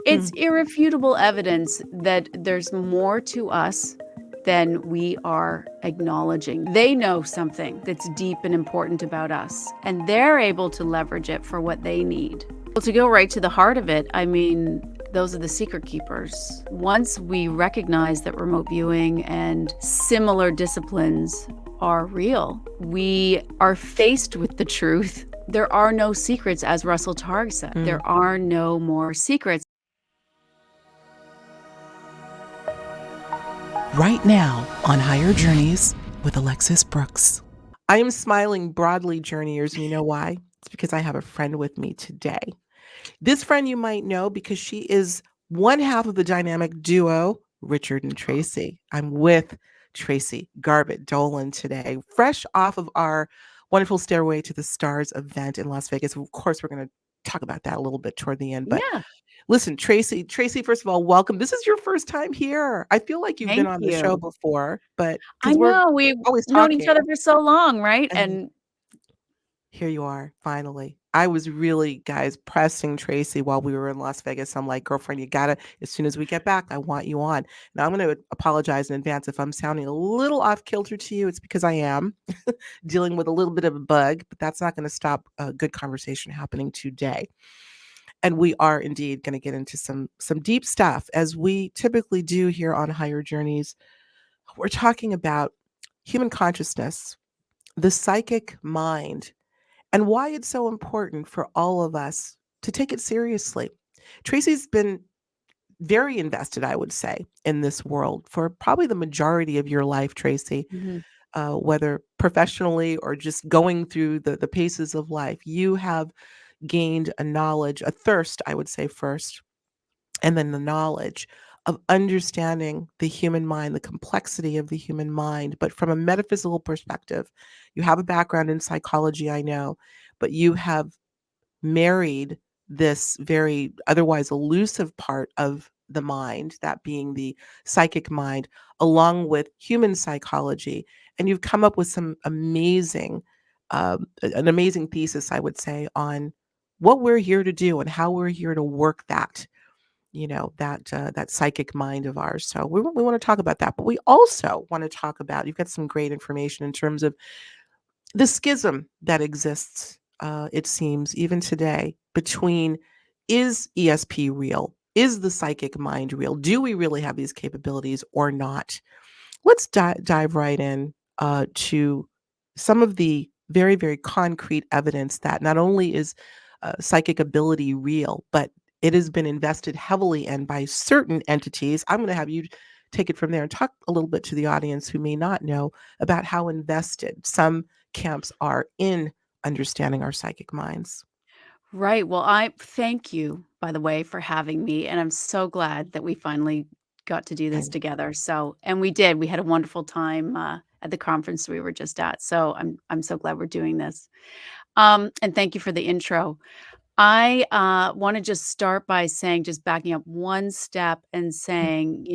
It's irrefutable evidence that there's more to us than we are acknowledging. They know something that's deep and important about us, and they're able to leverage it for what they need. Well, to go right to the heart of it, I mean, those are the secret keepers. Once we recognize that remote viewing and similar disciplines are real, we are faced with the truth. There are no secrets, as Russell Targ said. There are no more secrets. Right now on Higher Journeys with Alexis Brooks. I am smiling broadly, journeyers, and you know why? It's because I have a friend with me today. This friend you might know because she is one half of the dynamic duo, Richard and Tracey. I'm with Tracey Garbutt Dolan today, fresh off of our wonderful Stairway to the Stars event in Las Vegas. Of course, we're going to talk about that a little bit toward the end, but Yeah, listen, Tracey, first of all, welcome. This is your first time here. I feel like you've been thank on the show you. before, but I because we're know, we've always known each talking, other for so long, right? and And here you are, finally. I was really, guys, pressing Tracey while we were in Las Vegas. I'm like, girlfriend, you gotta, as soon as we get back, I want you on. Now, I'm going to apologize in advance if I'm sounding a little off kilter to you. It's because I am dealing with a little bit of a bug, but that's not going to stop a good conversation happening today. And we are indeed going to get into some deep stuff, as we typically do here on Higher Journeys. We're talking about human consciousness, the psychic mind, and why it's so important for all of us to take it seriously. Tracey's been very invested, I would say, in this world for probably the majority of your life, Tracey, Mhm. whether professionally or just going through the paces of life. You have gained a knowledge, a thirst, I would say, first, and then the knowledge of understanding the human mind, the complexity of the human mind, but from a metaphysical perspective. You have a background in psychology, I know, but you have married this very otherwise elusive part of the mind, that being the psychic mind, along with human psychology. And you've come up with some amazing, an amazing thesis, I would say, on what we're here to do and how we're here to work that, that psychic mind of ours. So we want to talk about that, but we also want to talk about, you've got some great information in terms of the schism that exists, it seems, even today, between, is ESP real? Is the psychic mind real? Do we really have these capabilities or not? Let's dive right in to some of the very, very concrete evidence that not only is psychic ability real, but it has been invested heavily in by certain entities. I'm going to have you take it from there and talk a little bit to the audience who may not know about how invested some camps are in understanding our psychic minds. Right. Well, I thank you, by the way, for having me. And I'm so glad that we finally got to do this And together. So, and we did. We had a wonderful time at the conference we were just at. So I'm so glad we're doing this. And thank you for the intro. I want to just start by saying, just backing up one step and saying,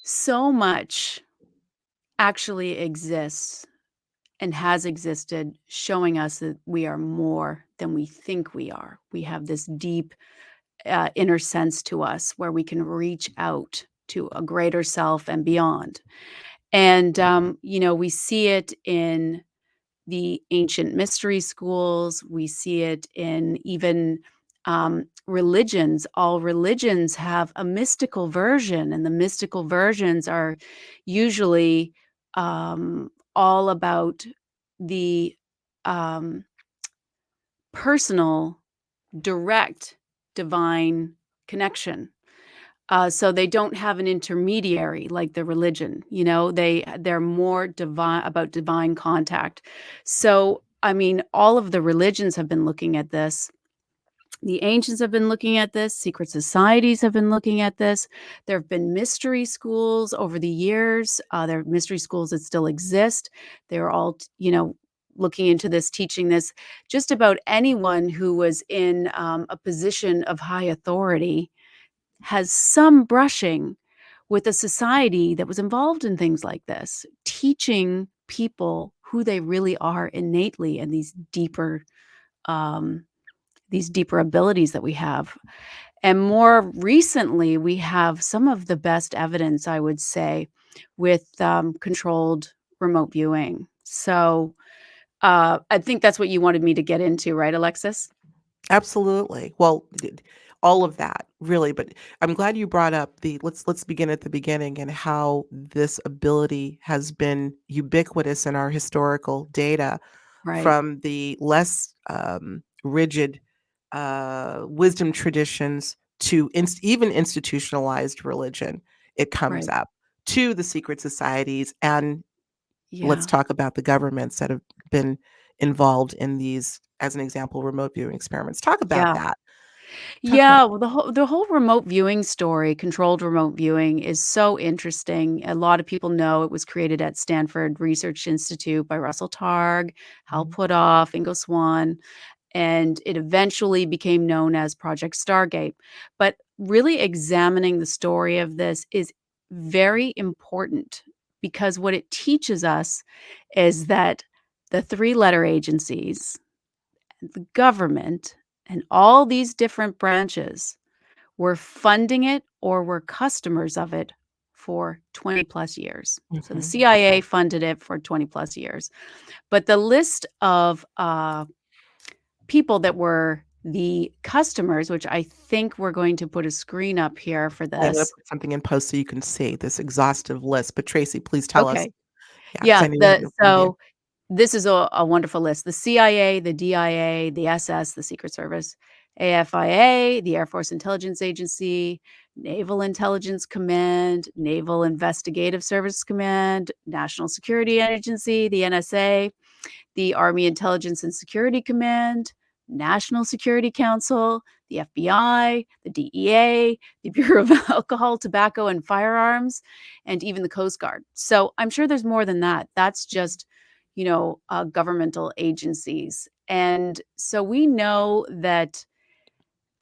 so much actually exists and has existed, showing us that we are more than we think we are. We have this deep inner sense to us where we can reach out to a greater self and beyond. And, we see it in the ancient mystery schools. We see it in even religions. All religions have a mystical version, and the mystical versions are usually all about the um, personal, direct, divine connection. So they don't have an intermediary like the religion, they're more divine, about divine contact. So, I mean, all of the religions have been looking at this. The ancients have been looking at this. Secret societies have been looking at this. There have been mystery schools over the years. There are mystery schools that still exist. They're all, looking into this, teaching this. Just about anyone who was in a position of high authority has some brushing with a society that was involved in things like this, teaching people who they really are innately and these deeper these deeper abilities that we have. And more recently, we have some of the best evidence, I would say, with controlled remote viewing. So I think that's what you wanted me to get into, right, Alexis? Absolutely. Well, all of that, really, but I'm glad you brought up the let's begin at the beginning and how this ability has been ubiquitous in our historical data Right, from the less, rigid, wisdom traditions to even institutionalized religion. It comes right. up to the secret societies, and let's Yeah. talk about the governments that have been involved in these, as an example, remote viewing experiments. Talk about Yeah. that. Talk about Yeah, well, the whole remote viewing story, controlled remote viewing, is so interesting. A lot of people know it was created at Stanford Research Institute by Russell Targ, Hal Mhm, Puthoff, Ingo Swann, and it eventually became known as Project Stargate. But really examining the story of this is very important because what it teaches us is that the three-letter agencies, the government, and all these different branches were funding it or were customers of it for 20 plus years. So the mhm. CIA funded it for 20 plus years. But the list of people that were the customers, which I think we're going to put a screen up here for I'm gonna this. put something in post so you can see this exhaustive list, but Tracy, please tell us. Okay. Yeah, because Yeah. I know you have no idea. This is a wonderful list. The CIA, the DIA, the SS, the Secret Service, AFIA, the Air Force Intelligence Agency, Naval Intelligence Command, Naval Investigative Service Command, National Security Agency, the NSA, the Army Intelligence and Security Command, National Security Council, the FBI, the DEA, the Bureau of Alcohol, Tobacco, and Firearms, and even the Coast Guard. So I'm sure there's more than that. That's just, governmental agencies. And so we know that,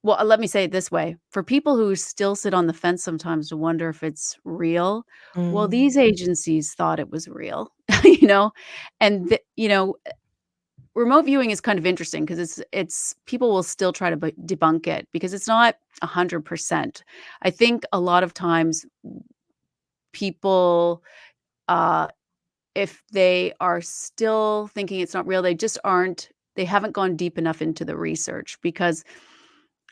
well, let me say it this way, for people who still sit on the fence sometimes to wonder if it's real, well, Mm, these agencies thought it was real, you know, and remote viewing is kind of interesting because it's people will still try to debunk it because it's not 100%. I think a lot of times people, uh, if they are still thinking it's not real, they haven't gone deep enough into the research because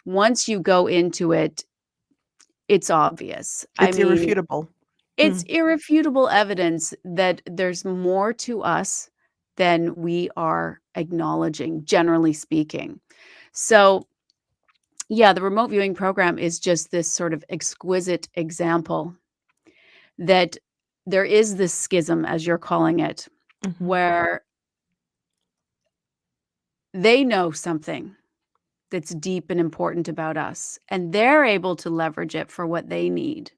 once you go into it, it's obvious. I it's mean, irrefutable. it's Mm, irrefutable evidence that there's more to us than we are acknowledging, generally speaking. So, yeah, the remote viewing program is just this sort of exquisite example that there is this schism, as you're calling it, mhm. where they know something that's deep and important about us, and they're able to leverage it for what they need.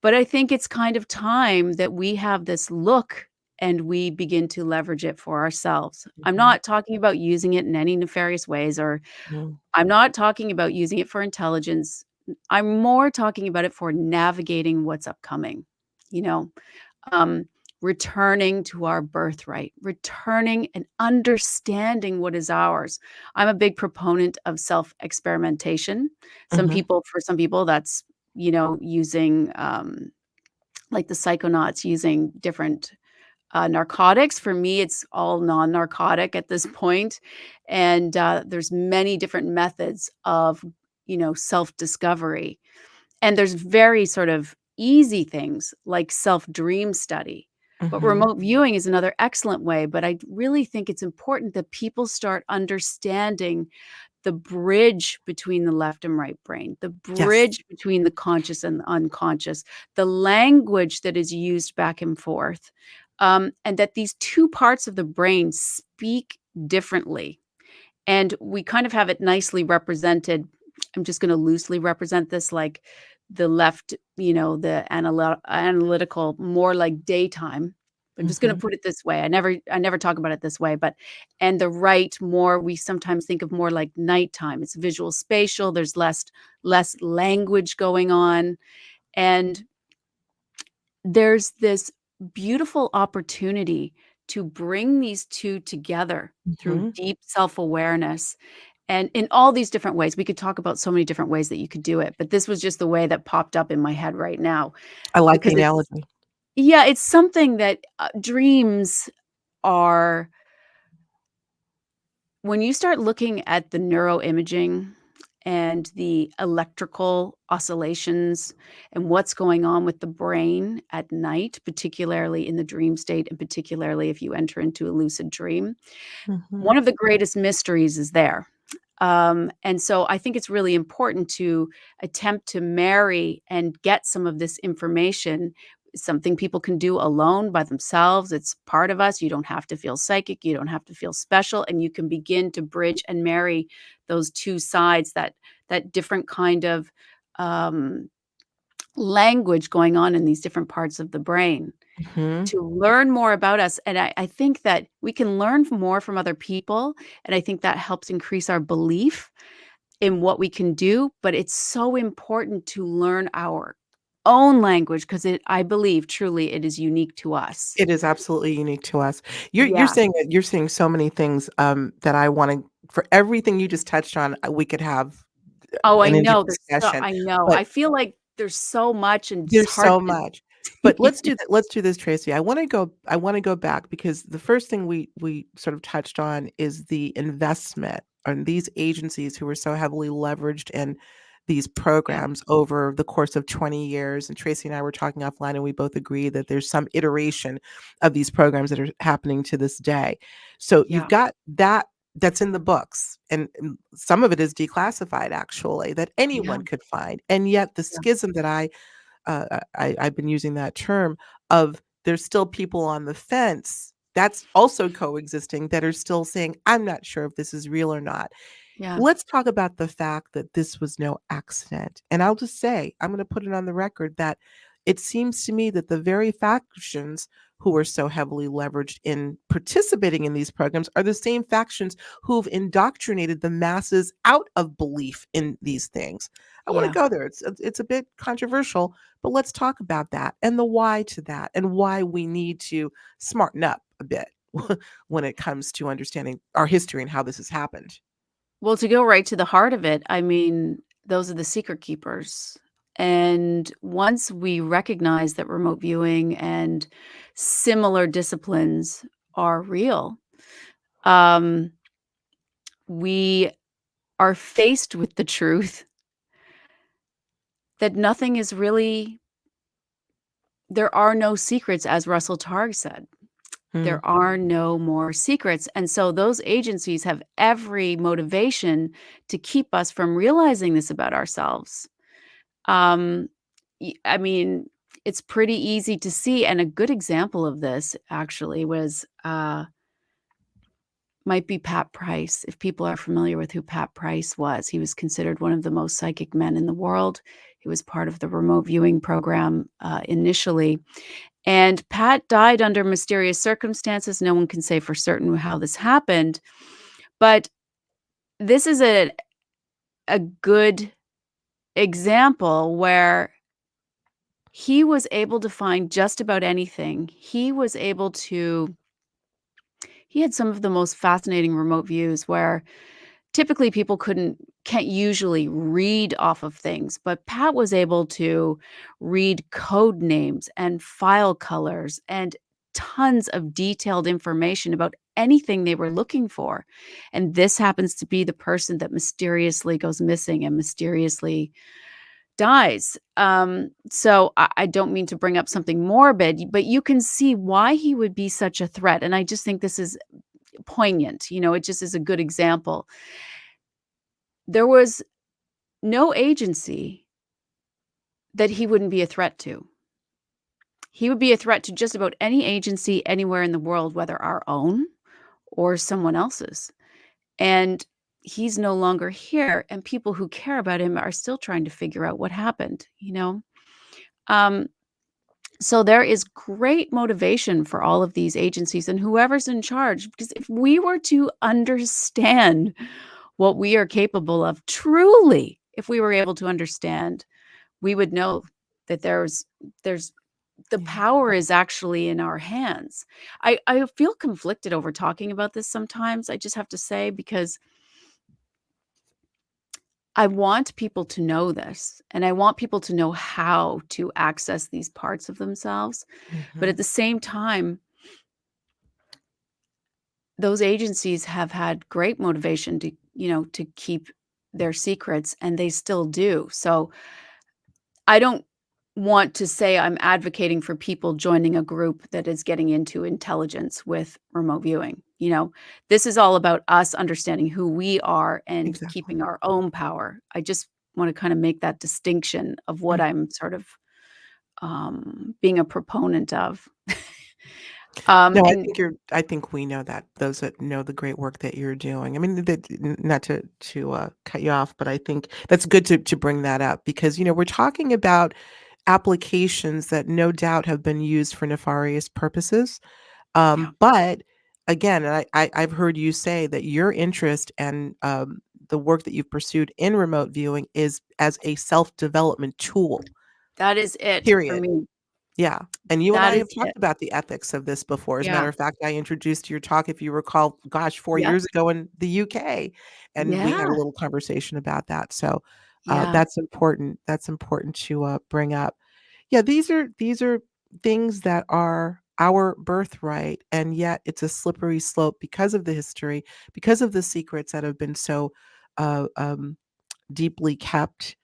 But I think it's kind of time that we have this look and we begin to leverage it for ourselves. I'm Mhm, not talking about using it in any nefarious ways, or mm, I'm not talking about using it for intelligence. I'm more talking about it for navigating what's upcoming, you know, um, returning to our birthright, returning and understanding what is ours. I'm a big proponent of self experimentation. mhm, For some people, that's, using like the psychonauts using different narcotics. For me, it's all non-narcotic at this point, and there's many different methods of self-discovery. And there's very sort of easy things like self-dream study. But mhm. remote viewing is another excellent way. But I really think it's important that people start understanding the bridge between the left and right brain, the Yes. bridge between the conscious and the unconscious, the language that is used back and forth, and that these two parts of the brain speak differently. And we kind of have it nicely represented. I'm just gonna loosely represent this like the left, the analytical, more like daytime. I'm just gonna Mhm, put it this way. I never talk about it this way, but and the right more we sometimes think of more like nighttime. It's visual spatial, there's less language going on. And there's this beautiful opportunity to bring these two together through mhm. deep self-awareness And in all these different ways, we could talk about so many different ways that you could do it, but this was just the way that popped up in my head right now I like the because it's analogy. yeah, it's something that, dreams are when you start looking at the neuroimaging and the electrical oscillations and what's going on with the brain at night, particularly in the dream state, and particularly if you enter into a lucid dream, Mhm. one of the greatest mysteries is there. And so I think it's really important to attempt to marry and get some of this information, something people can do alone by themselves. It's part of us. You don't have to feel psychic, you don't have to feel special, and you can begin to bridge and marry those two sides, that different kind of um, language going on in these different parts of the brain Mhm. to learn more about us, and I think that we can learn more from other people, and I think that helps increase our belief in what we can do, but it's so important to learn our own language because I believe truly it is unique to us. It is absolutely unique to us. You're Yeah. saying that you're saying so many things, that I wanna for everything you just touched on, we could have Oh, I an in-depth know, discussion, I know. but I feel like there's so much and it's there's hard so to much. But let's do this, Tracy. I wanna go back because the first thing we sort of touched on is the investment on these agencies who were so heavily leveraged in these Yeah, programs over the course of 20 years, and Tracy and I were talking offline, and we both agree that there's some iteration of these programs that are happening to this day. So you've yeah, got that's in the books, and some of it is declassified actually, that yeah, anyone could find, and yet the yeah, schism that I've been using that term of there's still people on the fence that's also coexisting that are still saying, "I'm not sure if this is real or not." yeah, Let's talk about the fact that this was no accident. And I'll just say, I'm going to put it on the record that it seems to me that the very factions who are so heavily leveraged in participating in these programs are the same factions who've indoctrinated the masses out of belief in these things. I want to yeah. go there. It's a bit controversial, but let's talk about that and the why to that and why we need to smarten up a bit when it comes to understanding our history and how this has happened. Well, to go right to the heart of it, I mean, those are the secret keepers. And once we recognize that remote viewing and similar disciplines are real, um, we are faced with the truth that nothing is really, there are no secrets, as Russell Targ said. Mm, There are no more secrets. And so those agencies have every motivation to keep us from realizing this about ourselves. Um, I mean, it's pretty easy to see, and a good example of this actually was might be Pat Price. If people are familiar with who Pat Price was, he was considered one of the most psychic men in the world. He was part of the remote viewing program initially, and Pat died under mysterious circumstances. No one can say for certain how this happened, but this is a good example where he was able to find just about anything. He had some of the most fascinating remote views where typically people can't usually read off of things, but Pat was able to read code names and file colors and tons of detailed information about anything they were looking for. And this happens to be the person that mysteriously goes missing and mysteriously dies. So I don't mean to bring up something morbid, but you can see why he would be such a threat. And I just think this is poignant. It just is a good example. There was no agency that he wouldn't be a threat to. He would be a threat to just about any agency anywhere in the world, whether our own or someone else's. And he's no longer here, and people who care about him are still trying to figure out what happened. Um, So there is great motivation for all of these agencies and whoever's in charge, because if we were to understand what we are capable of truly, if we were able to understand, we would know that there's the yeah. power is actually in our hands. I feel conflicted over talking about this sometimes, I just have to say, because I want people to know this, and I want people to know how to access these parts of themselves, but Mhm. at the same time, those agencies have had great motivation to, to keep their secrets, and they still do. So, I don't want to say I'm advocating for people joining a group that is getting into intelligence with remote viewing. This is all about us understanding who we are and Exactly. keeping our own power. I just want to kind of make that distinction of what Mm. I'm sort of being a proponent of. No, And I think we know that, those that know the great work that you're doing. I mean, that not to cut you off, but I think that's good to bring that up because, we're talking about applications that no doubt have been used for nefarious purposes. yeah, But again, and I've heard you say that your interest and, the work that you've pursued in remote viewing is as a self-development tool, that is it for period. me. Yeah, and you and That I have is talked it. about the ethics of this before. As a Yeah. matter of fact, I introduced your talk, if you recall, gosh, 4 Yep. years ago in the UK, and we had a Yeah. little conversation about that. So, Yeah. that's important. That's important to, bring up. Yeah, these are things that are our birthright, and yet it's a slippery slope because of the history, because of the secrets that have been so, uh, deeply kept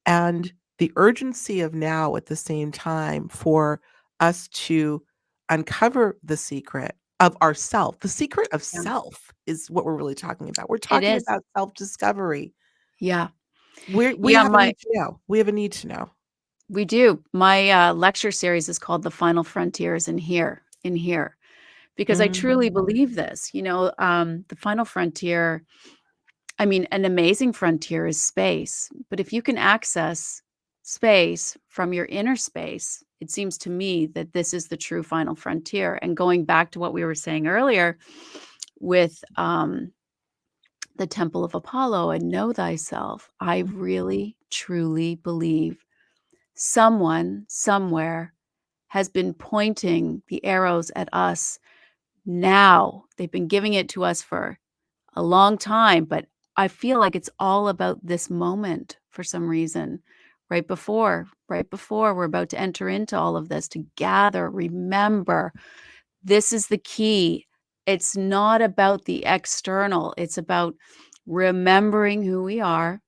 and the urgency of now at the same time for us to uncover the secret of ourself. The secret of Yeah. self is what we're really talking about. We're It talking is. about self-discovery. Yeah. We Yeah. have a need to know. We have a need to know. We do. My, lecture series is called The Final Frontiers in here, because I truly Mm, believe this, the final frontier, I mean, an amazing frontier is space, but if you can access space from your inner space, it seems to me that this is the true final frontier, and going back to what we were saying earlier with, the Temple of Apollo and know thyself, I mm, really truly believe someone, somewhere has been pointing the arrows at us now. They've been giving it to us for a long time, but I feel like it's all about this moment for some reason. Right before we're about to enter into all of this, to gather, remember, this is the key. It's not about the external, it's about remembering who we are,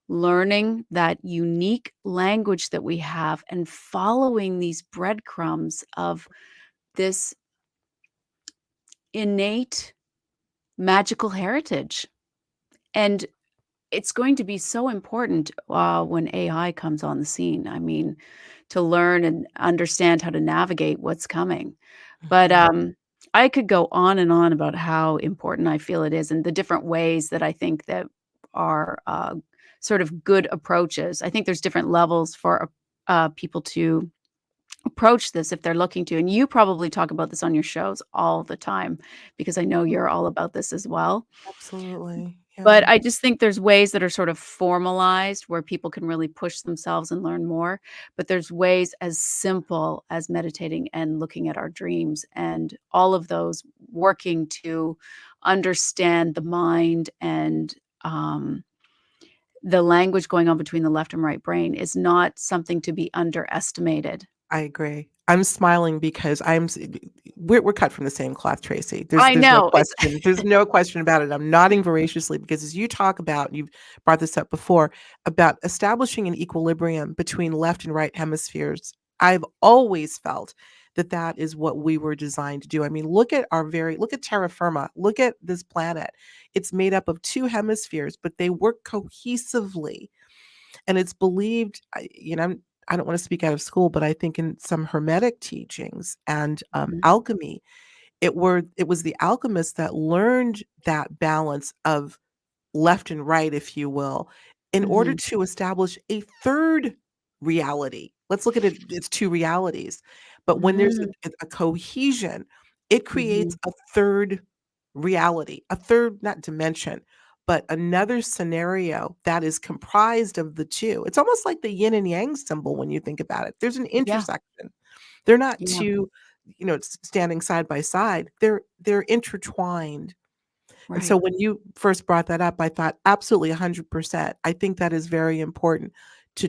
learning that unique language that we have, and following these breadcrumbs of this innate magical heritage. And it's going to be so important when AI comes on the scene. I mean, to learn and understand how to navigate what's coming. But mhm. I could go on and on about how important I feel it is and the different ways that I think that are sort of good approaches. I think there's different levels for people to approach this if they're looking to. And you probably talk about this on your shows all the time because I know you're all about this as well. Absolutely. But Yeah. I just think there's ways that are sort of formalized where people can really push themselves and learn more, but there's ways as simple as meditating and looking at our dreams and all of those working to understand the mind and, the language going on between the left and right brain is not something to be underestimated. I agree. I'm smiling because we're cut from the same cloth, Tracy. There's I there's no know, it's question. There's no question about it. I'm nodding voraciously because as you talk about, you've brought this up before, about establishing an equilibrium between left and right hemispheres. I've always felt that that is what we were designed to do. I mean, look at terra firma. Look at this planet. It's made up of two hemispheres, but they work cohesively. And it's believed, I don't want to speak out of school, but I think in some hermetic teachings and Mhm, alchemy, it was the alchemists that learned that balance of left and right, if you will, in order mhm, to establish a third reality. Let's look at it, it's two realities. But when there's mm, a cohesion, it mhm. creates a third reality, a third, not dimension, but another scenario that is comprised of the two. It's almost like the yin and yang symbol when you think about it. There's an Yeah, intersection. They're not yeah, two, standing side by side. They're intertwined. And so Right. when you first brought that up, I thought, absolutely 100%. I think that is very important to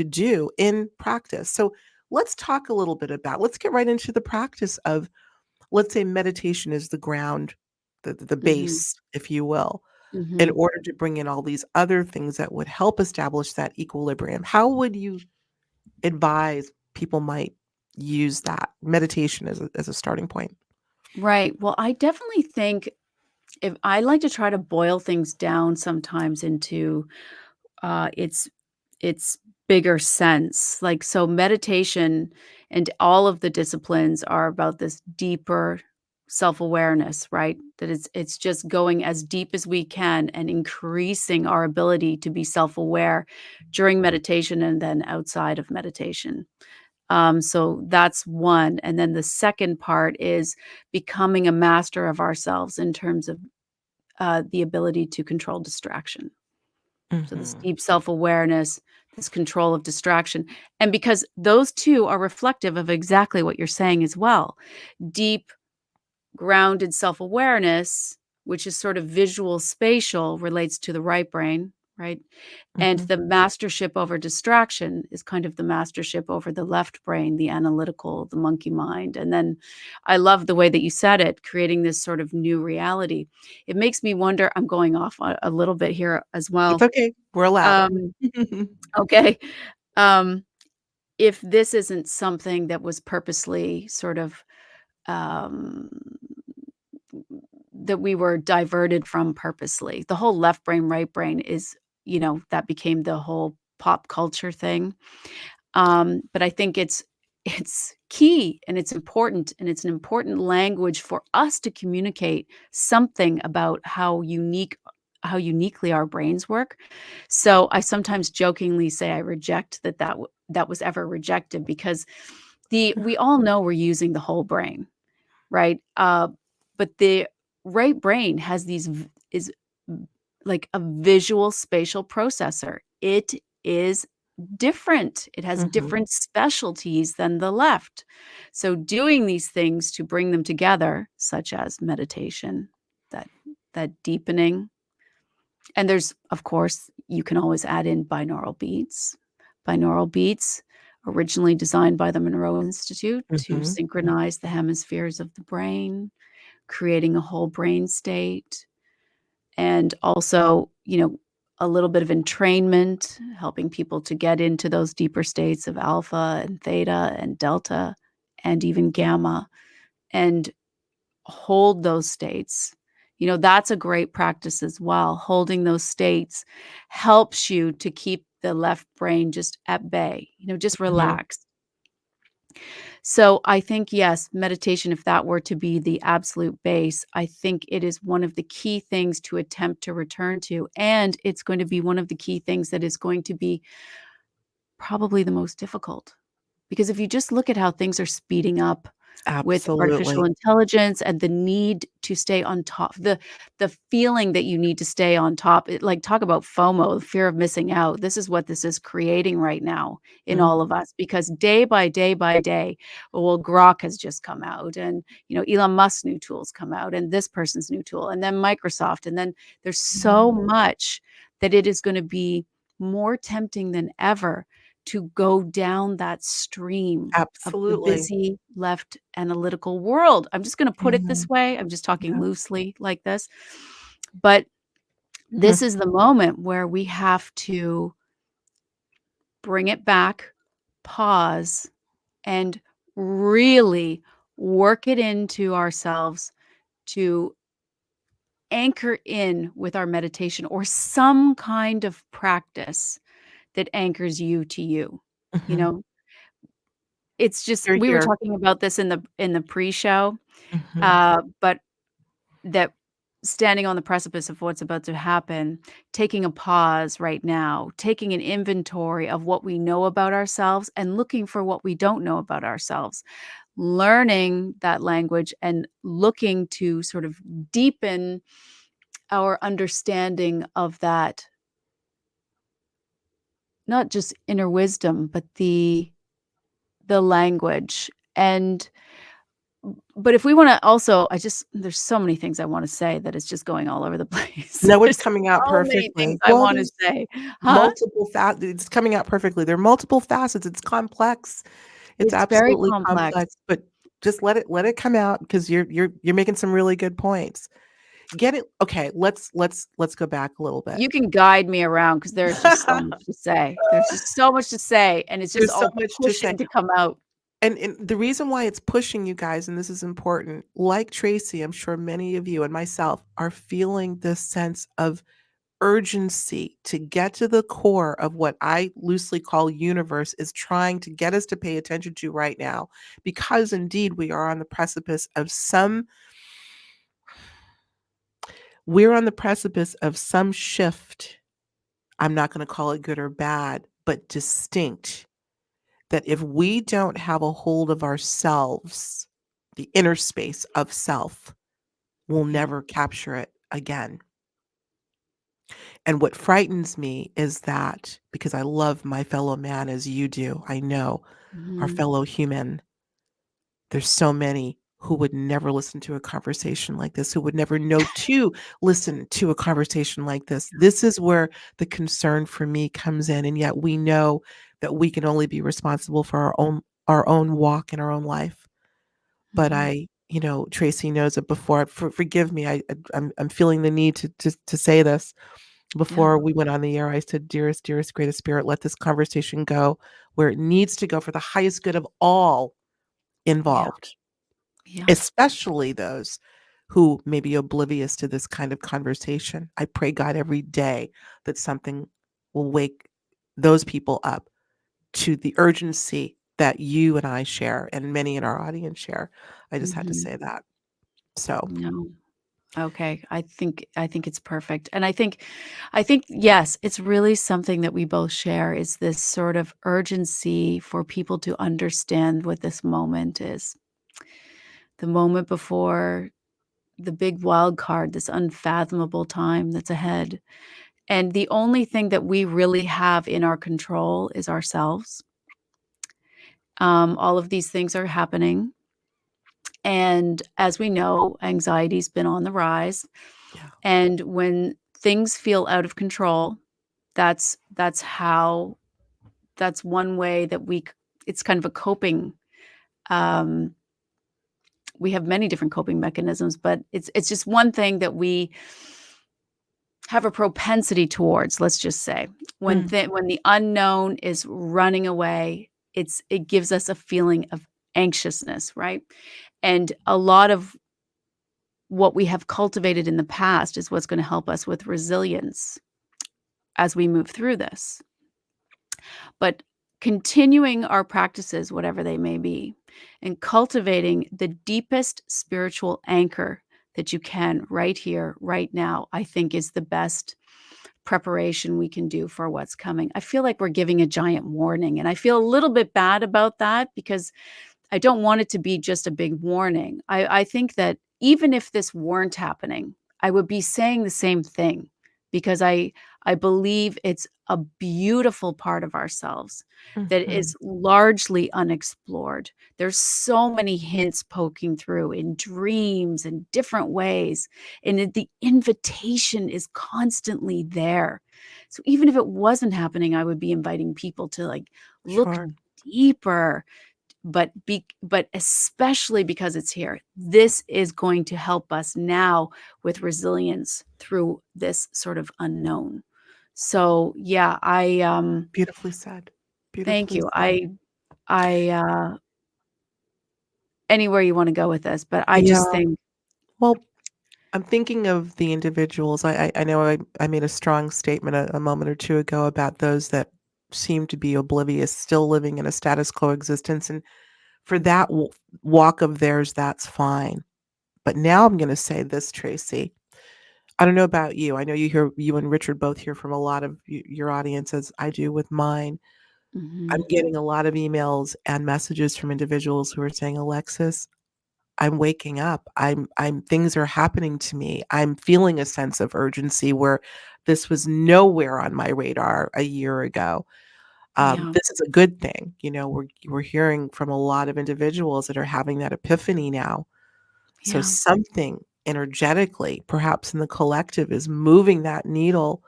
do in practice. So let's talk a little bit about let's get right into the practice of, let's say meditation is the ground, the Mhm. base, if you will, in Mhm. order to bring in all these other things that would help establish that equilibrium. How would you advise people might use that meditation as a starting point? Right. Well, I definitely think if I like to try to boil things down sometimes into its bigger sense. Like, so meditation and all of the disciplines are about this deeper self-awareness, right? That it's just going as deep as we can and increasing our ability to be self-aware during meditation and then outside of meditation. So that's one. And then the second part is becoming a master of ourselves in terms of the ability to control distraction. So this Mhm. deep self-awareness, this control of distraction, and because those 2 are reflective of exactly what you're saying as well. Deep, grounded self-awareness, which is sort of visual spatial, relates to the right brain, right? And Mhm. the mastership over distraction is kind of the mastership over the left brain, the analytical, the monkey mind. And then I love the way that you said it, creating this sort of new reality. It makes me wonder, I'm going off a little bit here as It's well. okay. We're allowed. Um, okay. Um, if this isn't something that was purposely sort of, um, that we were diverted from purposely. The whole left brain, right brain is, that became the whole pop culture thing. But I think it's key and it's important and it's an important language for us to communicate something about how uniquely our brains work. So I sometimes jokingly say I reject that was ever rejected because the we all know we're using the whole brain, right? But the right brain has these v is v like a visual spatial processor. It is different. It has Mhm. different specialties than the left. So doing these things to bring them together, such as meditation, that that deepening, and there's of course, you can always add in binaural beats. Binaural beats, originally designed by the Monroe Institute to Mhm. synchronize the hemispheres of the brain, creating a whole brain state, and also, a little bit of entrainment, helping people to get into those deeper states of alpha and theta and delta and even gamma, and hold those states. That's a great practice as well. Holding those states helps you to keep the left brain just at bay, just Mhm. relax. So I think, yes, meditation, if that were to be the absolute base, I think it is one of the key things to attempt to return to. And it's going to be one of the key things that is going to be probably the most difficult. Because if you just look at how things are speeding up with artificial Absolutely. intelligence and the need to stay on top, the feeling that you need to stay on top, like, talk about FOMO, fear of missing out. This is what this is creating right now in Mhm. all of us because day by day, well, Grok has just come out and, Elon Musk's new tools come out and this person's new tool and then Microsoft, and then there's so much that it is gonna be more tempting than ever to go down that stream of the Absolutely. busy left analytical world. I'm just gonna put it this Mhm. way, I'm just talking Yeah. loosely like this, but this Mhm. is the moment where we have to bring it back, pause, and really work it into ourselves to anchor in with our meditation or some kind of practice that anchors you to you, you Mhm. know? It's just You're we were here. talking about this in the pre-show, Mhm. but that standing on the precipice of what's about to happen, taking a pause right now, taking an inventory of what we know about ourselves and looking for what we don't know about ourselves, learning that language and looking to sort of deepen our understanding of that, not just inner wisdom, but the language. And but if we wanna also there's so many things I wanna say that is just going all over the place. No, it's There's coming out so many things perfectly. I Well, wanna there's say. Huh? multiple fa it's coming out perfectly. There are multiple facets. It's complex. It's It's very absolutely complex. complex, but just let it come out because you're making some really good points. Get it okay, let's go back a little bit. You can guide me around because there's just so much to say. There's just so much to say, and it's just There's so all much to say. pushing to come out. And the reason why it's pushing you guys, and this is important, like Tracy, I'm sure many of you and myself are feeling this sense of urgency to get to the core of what I loosely call universe is trying to get us to pay attention to right now, because indeed we are on the precipice of some we're on the precipice of some shift. I'm not going to call it good or bad, but distinct, that if we don't have a hold of ourselves, the inner space of self, we'll Yeah. never capture it again. And what frightens me is that because I love my fellow man as you do, I know our Mhm. fellow human, there's so many who would never listen to a conversation like this, who would never know to listen to a conversation like this. This is where the concern for me comes in. And yet we know that we can only be responsible for our own walk in our own life. But Mhm. Tracy knows it before. Forgive me. I'm feeling the need to say this. Yeah. Before we went on the air, I said, dearest, dearest, greatest spirit, let this conversation go where it needs to go for the highest good of all Yeah. involved, Yeah. especially those who may be oblivious to this kind of conversation. I pray God every day that something will wake those people up to the urgency that you and I share and many in our audience share. I just had to Mhm. say that. So, No. Okay. I think it's perfect. And I think yes, it's really something that we both share is this sort of urgency for people to understand what this moment is. The moment before the big wild card, this unfathomable time that's ahead. And the only thing that we really have in our control is ourselves. All of these things are happening. And as we know, anxiety's been on the rise. yeah, And when things feel out of control, that's how that's one way that it's kind of a coping. Um, we have many different coping mechanisms, but it's just one thing that we have a propensity towards, let's just say. mm, When the unknown is running away, it gives us a feeling of anxiousness, right? And a lot of what we have cultivated in the past is what's gonna help us with resilience as we move through this. But continuing our practices, whatever they may be, and cultivating the deepest spiritual anchor that you can right here, right now, I think is the best preparation we can do for what's coming. I feel like we're giving a giant warning, and I feel a little bit bad about that because I don't want it to be just a big warning. I think that even if this weren't happening, I would be saying the same thing because I believe it's a beautiful part of ourselves that mhm, is largely unexplored. There's so many hints poking through in dreams and different ways, and the invitation is constantly there. So even if it wasn't happening, I would be inviting people to like look sure. deeper, but especially because it's here, this is going to help us now with resilience through this sort of unknown. So, yeah, Beautifully said. thank Beautifully you. said. I anywhere you wanna go with this, but I Yeah. just think Well, I'm thinking of the individuals. I know I made a strong statement a moment or two ago about those that seem to be oblivious, still living in a status quo existence, and for that walk of theirs, that's fine. But now I'm gonna say this, Tracy. I don't know about you. I know you and Richard both hear from a lot of your audience as I do with mine. I'm mhm, getting a lot of emails and messages from individuals who are saying, "Alexis, I'm waking up. I'm things are happening to me. I'm feeling a sense of urgency where this was nowhere on my radar a year ago." Yeah. This is a good thing. We're hearing from a lot of individuals that are having that epiphany now. So Yeah. something energetically, perhaps in the collective, is moving that needle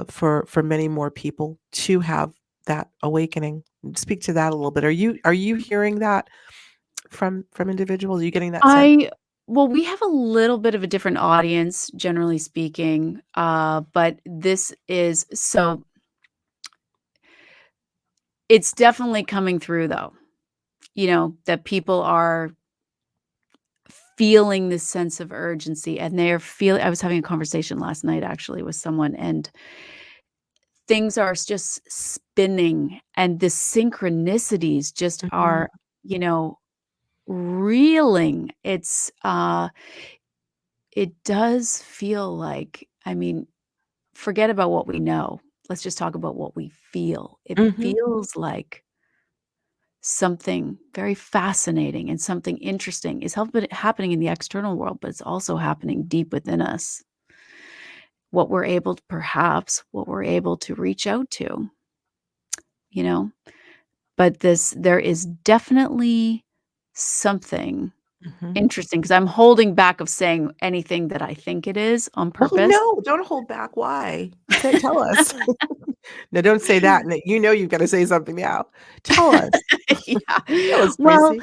for many more people to have that awakening. Speak to that a little bit. Are you hearing that from individuals? Are you getting that sense? I well, we have a little bit of a different audience, generally speaking, but this is so it's definitely coming through, though, that people are feeling this sense of urgency, and they're feeling I was having a conversation last night, actually, with someone, and things are just spinning, and the synchronicities just Mhm, are, you know, reeling. It does feel like, I mean, forget about what we know. Let's just talk about what we feel. It mhm, feels like something very fascinating and something interesting is happening in the external world, but it's also happening deep within us. What we're able to reach out to, you know? But there is definitely something mhm. interesting because 'cause I'm holding back of saying anything that I think it is on Oh, purpose. no, don't hold back. Why? Tell us. No, don't say that, and you've gotta say something now. Tell us. Yeah. Tell us, Well, Tracy.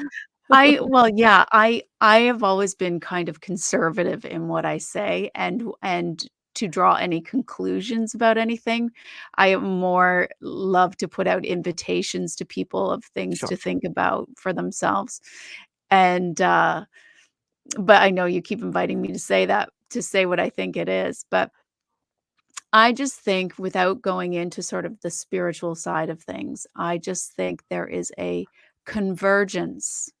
yeah, I have always been kind of conservative in what I say, and to draw any conclusions about anything. I more love to put out invitations to people of things Sure. to think about for themselves. And, but I know you keep inviting me to say what I think it is, but I just think without going into sort of the spiritual side of things, I just think there is a convergence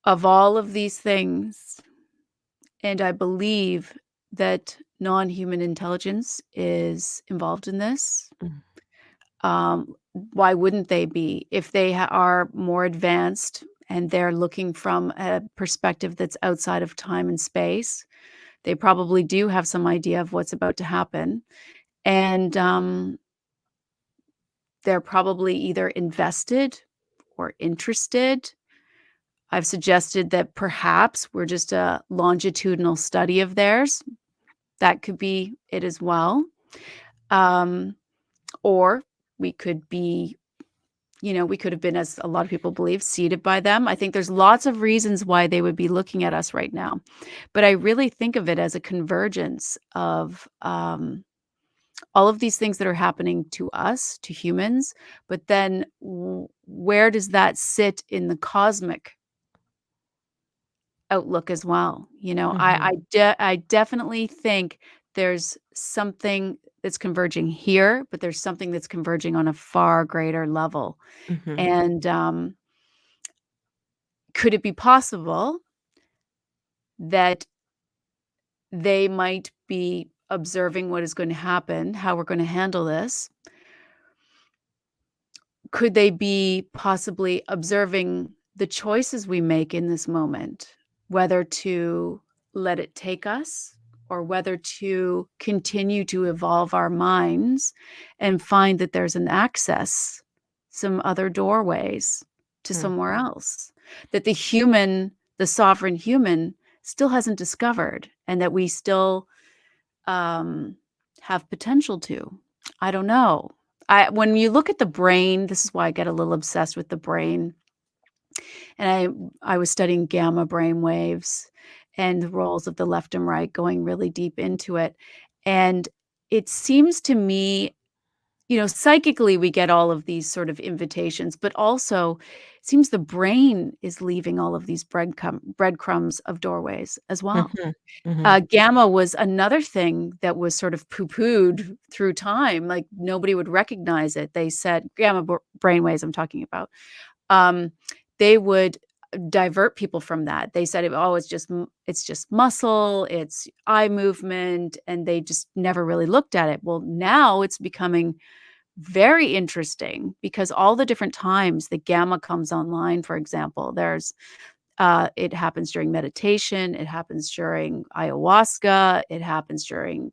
of all of these things, and I believe that non-human intelligence is involved in this. Mm, Why wouldn't they be? If they are more advanced and they're looking from a perspective that's outside of time and space, they probably do have some idea of what's about to happen, and, they're probably either invested or interested. I've suggested that perhaps we're just a longitudinal study of theirs. That could be it as well. Um, or we could be, we could have been, as a lot of people believe, seeded by them. I think there's lots of reasons why they would be looking at us right now. But I really think of it as a convergence of all of these things that are happening to us, to humans. But then where does that sit in the cosmic outlook as well? mhm, I definitely think there's something that's converging here, but there's something that's converging on a far greater level. mhm, And, could it be possible that they might be observing what is going to happen, how we're gonna handle this? Could they be possibly observing the choices we make in this moment, whether to let it take us or whether to continue to evolve our minds and find that there's an access, some other doorways to mm, somewhere else that the sovereign human still hasn't discovered and that we still um, have potential to. I don't know. When you look at the brain, this is why I get a little obsessed with the brain. And I was studying gamma brain waves and the roles of the left and right, going really deep into it. And it seems to me, psychically we get all of these sort of invitations, but also it seems the brain is leaving all of these breadcrumbs of doorways as well. mhm, mhm, Gamma was another thing that was sort of poo-pooed through time, like, nobody would recognize it. They said gamma brainwaves I'm talking about. Um, they would divert people from that. They said, "Oh, it's just muscle, it's eye movement," and they just never really looked at it. Well, now it's becoming very interesting because all the different times the gamma comes online, for example, there's It happens during meditation, it happens during ayahuasca,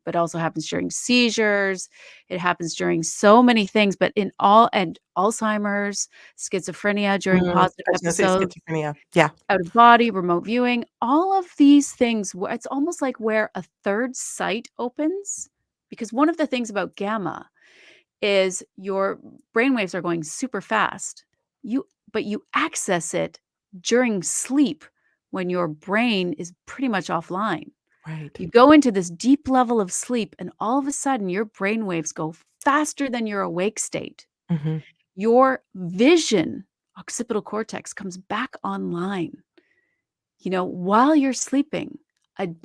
but also happens during seizures, it happens during so many things, but in all and Alzheimer's, schizophrenia during I positive was gonna say episodes, schizophrenia. Yeah, out of body, remote viewing, all of these things, it's almost like where a third sight opens, because one of the things about gamma is your brainwaves are going super fast. But you access it during sleep when your brain is pretty much offline. right. You go into this deep level of sleep, and all of a sudden, your brainwaves go faster than your awake state. Mhm. Your vision, occipital cortex, comes back online. While you're sleeping,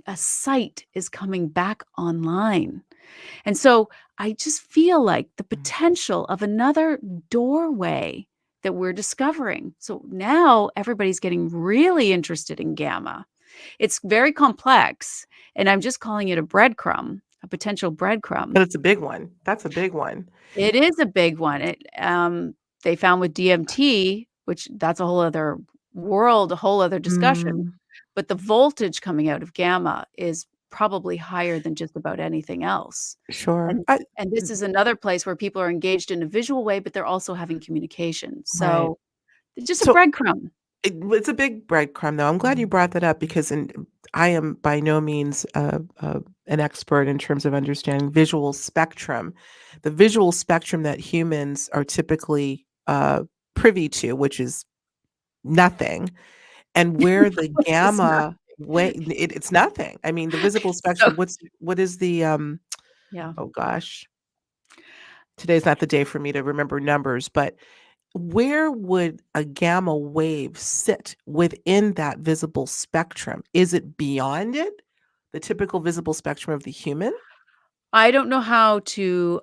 a sight is coming back online. And so I just feel like the Mm. potential of another doorway that we're discovering. So now everybody's getting really interested in gamma. It's very complex, and I'm just calling it a breadcrumb, a potential breadcrumb. But it's a big one. That's a big one. It is a big one. They found with DMT, which that's a whole other world, a whole other discussion. Mm, But the voltage coming out of gamma is probably higher than just about anything else. sure. And and this is another place where people are engaged in a visual way, but they're also having communication. Right. So, it's just a So breadcrumb. it's a big breadcrumb, though. I'm glad you brought that up because I am by no means an expert in terms of understanding visual spectrum. The visual spectrum that humans are typically privy to, which is nothing, and where the It's not. gamma it's nothing. I mean, the visible So spectrum, what is the yeah. oh gosh, today's not the day for me to remember numbers, but where would a gamma wave sit within that visible spectrum? Is it beyond it? The typical visible spectrum of the human? I don't know how to,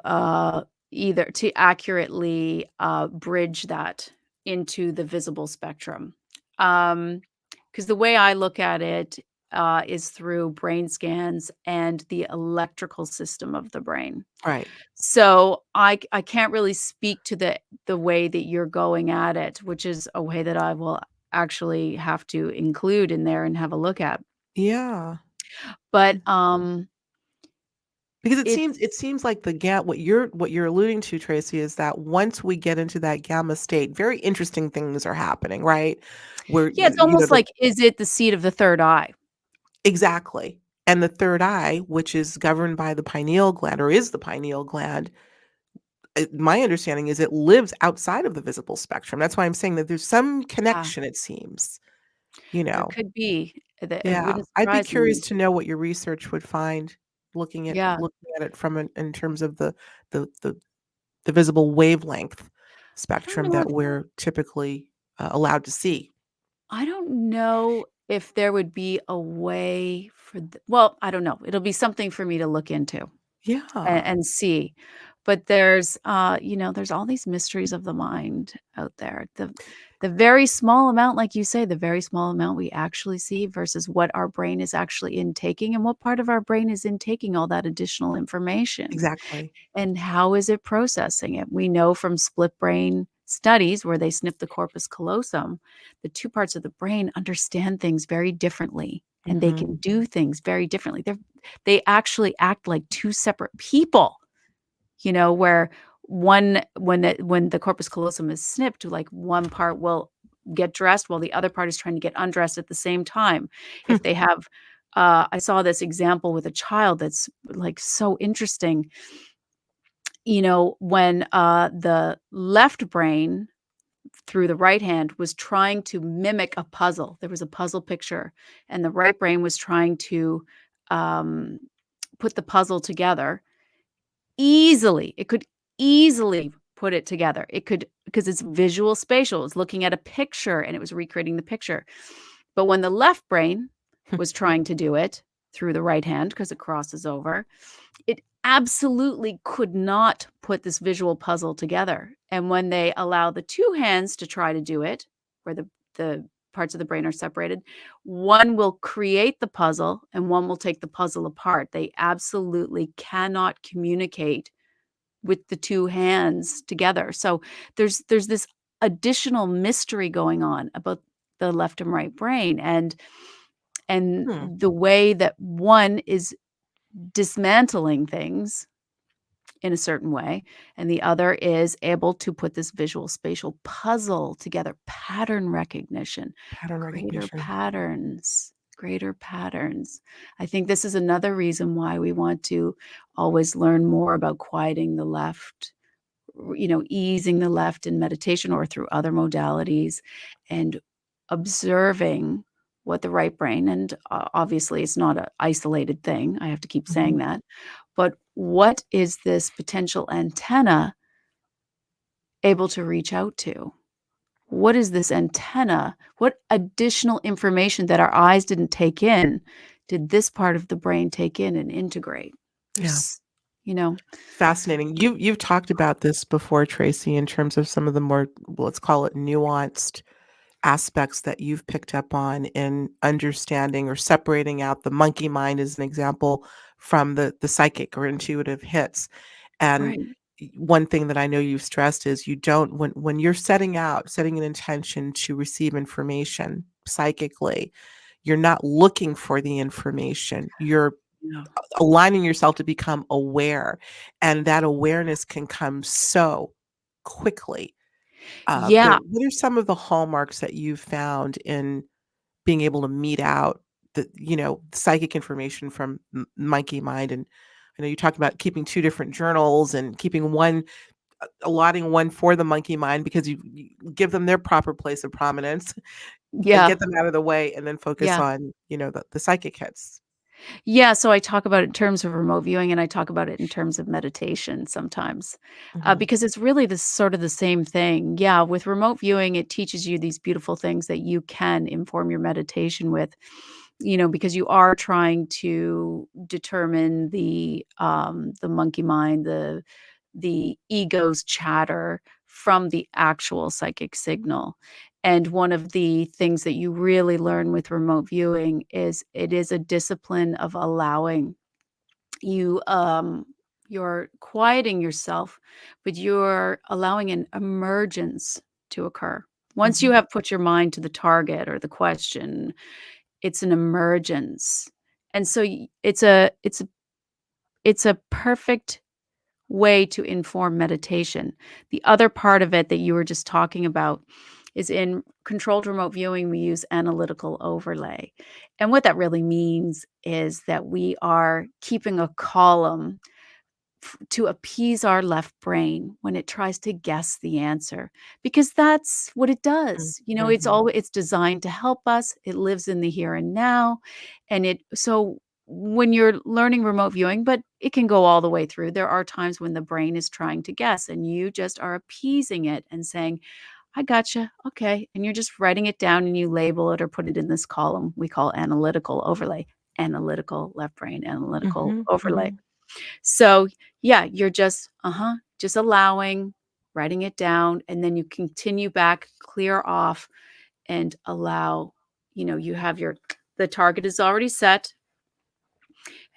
either to accurately, bridge that into the visible spectrum. Because the way I look at it, is through brain scans and the electrical system of the brain. Right. So, I can't really speak to the way that you're going at it, which is a way that I will actually have to include in there and have a look at. Yeah. But, Because it's it seems like the what you're alluding to, Tracy, is that once we get into that gamma state, very interesting things are happening, right? Where yeah, it's you know almost the like, is it the seat of the third eye? exactly. And the third eye, which is governed by the pineal gland or is the pineal gland, my understanding is it lives outside of the visible spectrum. That's why I'm saying that there's some Yeah, connection, it seems, you there know. could be. That it Yeah. wouldn't I'd be surprise curious me. to know what your research would find Yeah, looking at it from in terms of the the the visible wavelength I don't spectrum know that if we're typically, allowed to see. I don't know if there would be a way for well, I don't know. It'll be something for me to look into. Yeah, And see. But there's all these mysteries of the mind out there. The very small amount, like you say, the very small amount we actually see versus what our brain is actually intaking and what part of our brain is intaking all that additional information. exactly. And how is it processing it? We know from split brain studies where they snip the corpus callosum, the two parts of the brain understand things very differently and they Mhm. can do things very differently. They actually act like two separate people, where when the corpus callosum is snipped, like one part will get dressed while the other part is trying to get undressed at the same time. If they have I saw this example with a child that's like so interesting. When the left brain through the right hand was trying to mimic a puzzle. There was a puzzle picture, and the right brain was trying to um, put the puzzle together easily. It could easily put it together. It could because it's visual spatial. It's looking at a picture and it was recreating the picture. But when the left brain was trying to do it through the right hand because it crosses over, it absolutely could not put this visual puzzle together. And when they allow the two hands to try to do it, where the parts of the brain are separated, one will create the puzzle and one will take the puzzle apart. They absolutely cannot communicate with the two hands together. So there's this additional mystery going on about the left and right brain, and Hmm. the way that one is dismantling things in a certain way, and the other is able to put this visual spatial puzzle together, pattern recognition, Pattern greater recognition. patterns, greater patterns. I think this is another reason why we want to always learn more about quieting the left, easing the left in meditation or through other modalities, and observing what the right brain, and obviously it's not an isolated thing. I have to keep saying Mhm. that. But what is this potential antenna able to reach out to? What is this antenna? What additional information that our eyes didn't take in did this part of the brain take in and integrate? Yeah. There's, you know, Fascinating. You've talked about this before, Tracy, in terms of some of the more, well, let's call it nuanced aspects that you've picked up on in understanding or separating out the monkey mind as an example from the psychic or intuitive hits. And right. one thing that I know you've stressed is you don't, when you're setting an intention to receive information psychically, you're not looking for the information. You're Yeah. aligning yourself to become aware, and that awareness can come so quickly. But Yeah. what are some of the hallmarks that you've found in being able to meet out the, psychic information from monkey mind? And I know you talked about keeping two different journals and keeping one, allotting one for the monkey mind because you give them their proper place of prominence and Yeah. get them out of the way, and then focus Yeah. on the psychic hits. Yeah, so I talk about it in terms of remote viewing, and I talk about it in terms of meditation sometimes, Hmm. because it's really the sort of the same thing. Yeah, with remote viewing, it teaches you these beautiful things that you can inform your meditation with, because you are trying to determine the monkey mind, the ego's chatter from the actual psychic signal. And one of the things that you really learn with remote viewing is it is a discipline of allowing you, you're quieting yourself, but you're allowing an emergence to occur. Once you Hmm. have put your mind to the target or the question, it's an emergence. And so it's a perfect way to inform meditation. The other part of it that you were just talking about is in controlled remote viewing, we use analytical overlay. And what that really means is that we are keeping a column to appease our left brain when it tries to guess the answer, because that's what it does. Hmm. It's designed to help us. It lives in the here and now. And it so when you're learning remote viewing, but it can go all the way through, there are times when the brain is trying to guess and you just are appeasing it and saying, I gotcha. Okay. And you're just writing it down and you label it or put it in this column we call analytical overlay. Analytical left brain, analytical Hmm. overlay. Hmm. So, yeah, you're just allowing, writing it down, and then you continue back, clear off, and allow, you have the target is already set,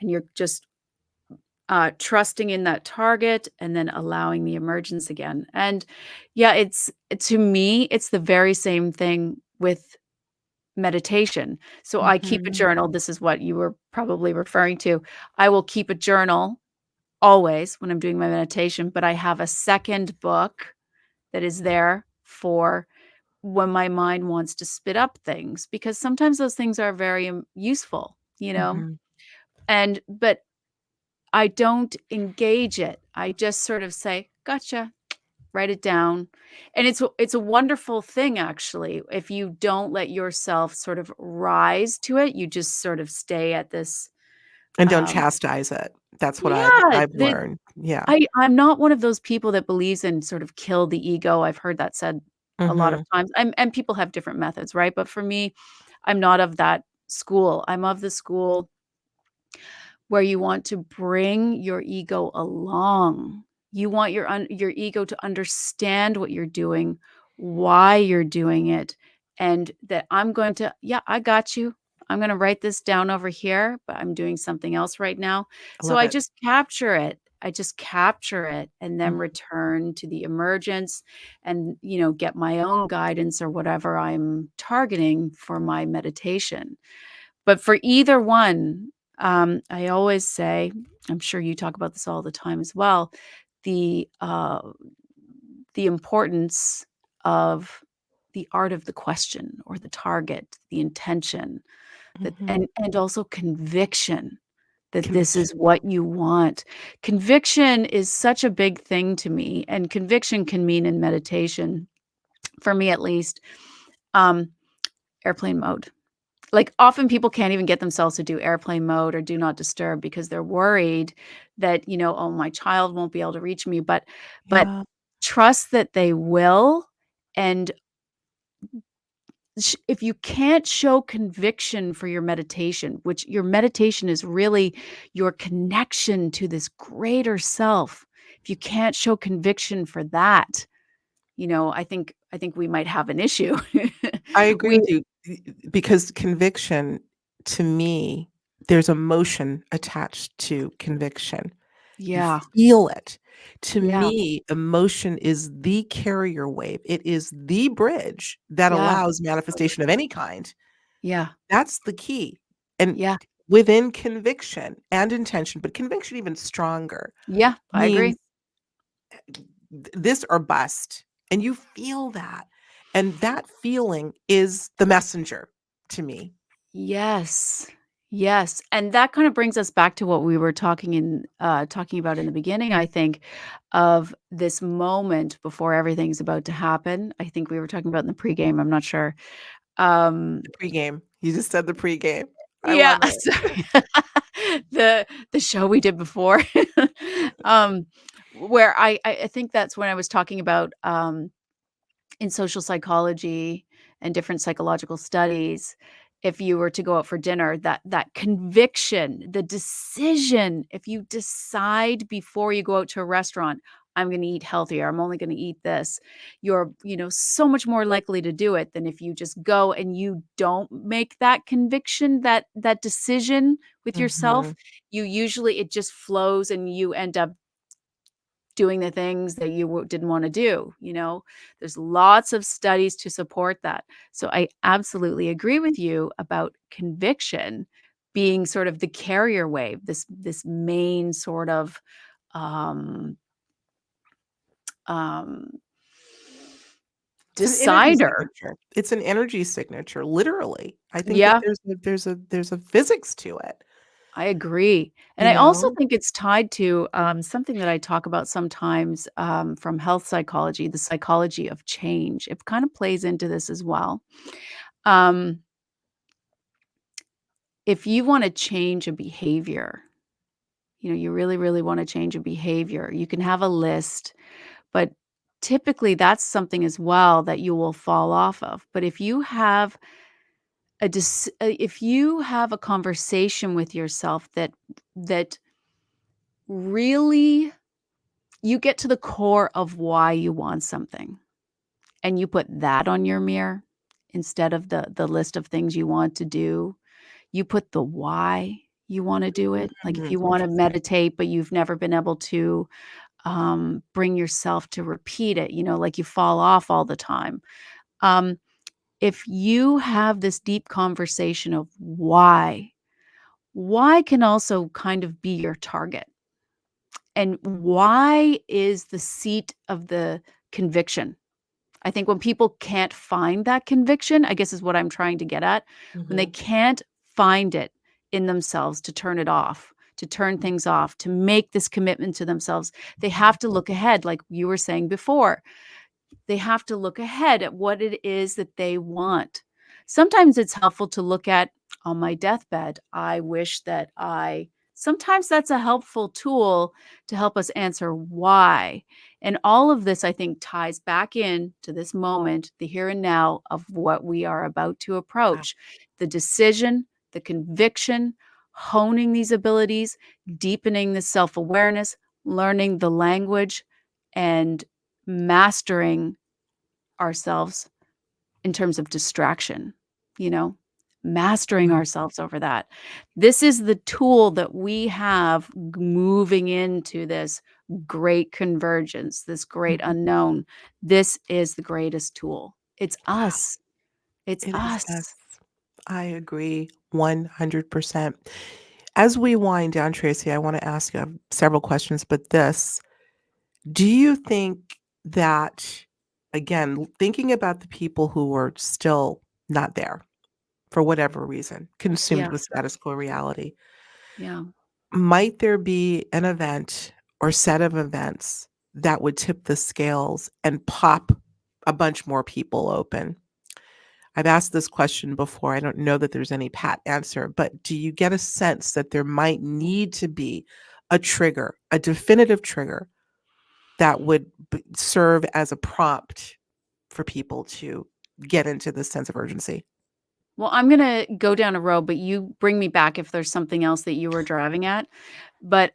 and you're just trusting in that target and then allowing the emergence again. And yeah, to me, it's the very same thing with meditation. So I keep a Mhm. journal. This is what you were probably referring to. I will keep a journal always when I'm doing my meditation, but I have a second book that is there for when my mind wants to spit up things, because sometimes those things are very useful. Mhm. But I don't engage it. I just sort of say, "Gotcha," write it down. And it's a wonderful thing actually if you don't let yourself sort of rise to it. You just sort of stay at this And don't um chastise it. That's what yeah, I've learned. Yeah. I'm not one of those people that believes in sort of kill the ego. I've heard that said a lot of Mhm. times, and people have different methods, right? But for me, I'm not of that school. I'm of the school where you want to bring your ego along. You want your ego to understand what you're doing, why you're doing it, and that I'm going to, yeah, I got you. I'm going to write this down over here, but I'm doing something else right now. I So love I it. just capture it I just capture it and then Mhm. return to the emergence and, get my own guidance or whatever I'm targeting for my meditation. But for either one, I always say, I'm sure you talk about this all the time as well, the, uh, the importance of the art of the question or the target, the intention, that Mhm. and also conviction that this Conviction. is what you want. Conviction is such a big thing to me, and conviction can mean in meditation, for me at least, um, airplane mode. Like, often people can't even get themselves to do airplane mode or do not disturb because they're worried that, "Oh, my child won't be able to reach me," but Yeah, trust that they will, and if you can't show conviction for your meditation, which your meditation is really your connection to this greater self, if you can't show conviction for that, I think we might have an issue. I agree We with you, because conviction, to me, there's emotion attached to conviction. You Yeah, feel it. To yeah, me, emotion is the carrier wave. It is the bridge that yeah, allows manifestation of any kind. yeah, That's the key. And yeah, within conviction and intention, but conviction even stronger, yeah, I means agree. this or bust. And you feel that. And that feeling is the messenger to me. Yes. Yes, and that kind of brings us back to what we were talking about in the beginning, I think, of this moment before everything's about to happen. I think we were talking about in the pregame, I'm not sure. Um, The pregame. You just said the pregame. I yeah, love it. sorry. The show we did before. Um, where I think that's when I was talking about, in social psychology and different psychological studies, if you were to go out for dinner, that conviction, the decision, if you decide before you go out to a restaurant, I'm going to eat healthier, I'm only going to eat this, you're, so much more likely to do it than if you just go and you don't make that conviction, that decision with yourself. Mhm. It just flows and you end up doing the things that you didn't want to do. There's lots of studies to support that. So I absolutely agree with you about conviction being sort of the carrier wave, this main sort of um um It's an energy decider. signature. It's an energy signature, literally. I think that Yeah, there's a physics to it, I agree. And you I also know? think it's tied to something that I talk about sometimes from health psychology, the psychology of change. It kind of plays into this as well. Um, If you wanna change a behavior, you really, really wanna change a behavior, you can have a list, but typically that's something as well that you will fall off of. But if you have a conversation with yourself that really you get to the core of why you want something, and you put that on your mirror instead of the list of things you want to do. You put the why you wanna do it. Like, if you wanna Interesting. meditate, but you've never been able to, bring yourself to repeat it, like you fall off all the time. Um, if you have this deep conversation of why can also kind of be your target, and why is the seat of the conviction. I think when people can't find that conviction, I guess is what I'm trying to get at, when they Mhm. can't find it in themselves to turn it off, to turn things off, to make this commitment to themselves, they have to look ahead, like you were saying before. They have to look ahead at what it is that they want. Sometimes it's helpful to look at on my deathbed, I wish that I sometimes that's a helpful tool to help us answer why. And all of this, I think, ties back in to this moment, the here and now of what we are about to Wow. approach. The decision, the conviction, honing these abilities, deepening the self awareness, learning the language, and mastering ourselves in terms of distraction, you know? mastering Right. ourselves over that. This is the tool that we have moving into this great convergence, this great Mhm. unknown. This is the greatest tool. It's Wow. us. It's It is us. us. I agree 100%. As we wind down, Tracy, I want to ask you several questions, but this, do you think that, again, thinking about the people who are still not there for whatever reason, consumed Yeah, with status quo reality, yeah. might there be an event or set of events that would tip the scales and pop a bunch more people open? I've asked this question before. I don't know that there's any pat answer, but do you get a sense that there might need to be a trigger, a definitive trigger that would serve as a prompt for people to get into this sense of urgency? Well, I'm gonna go down a road, but you bring me back if there's something else that you were driving at. But,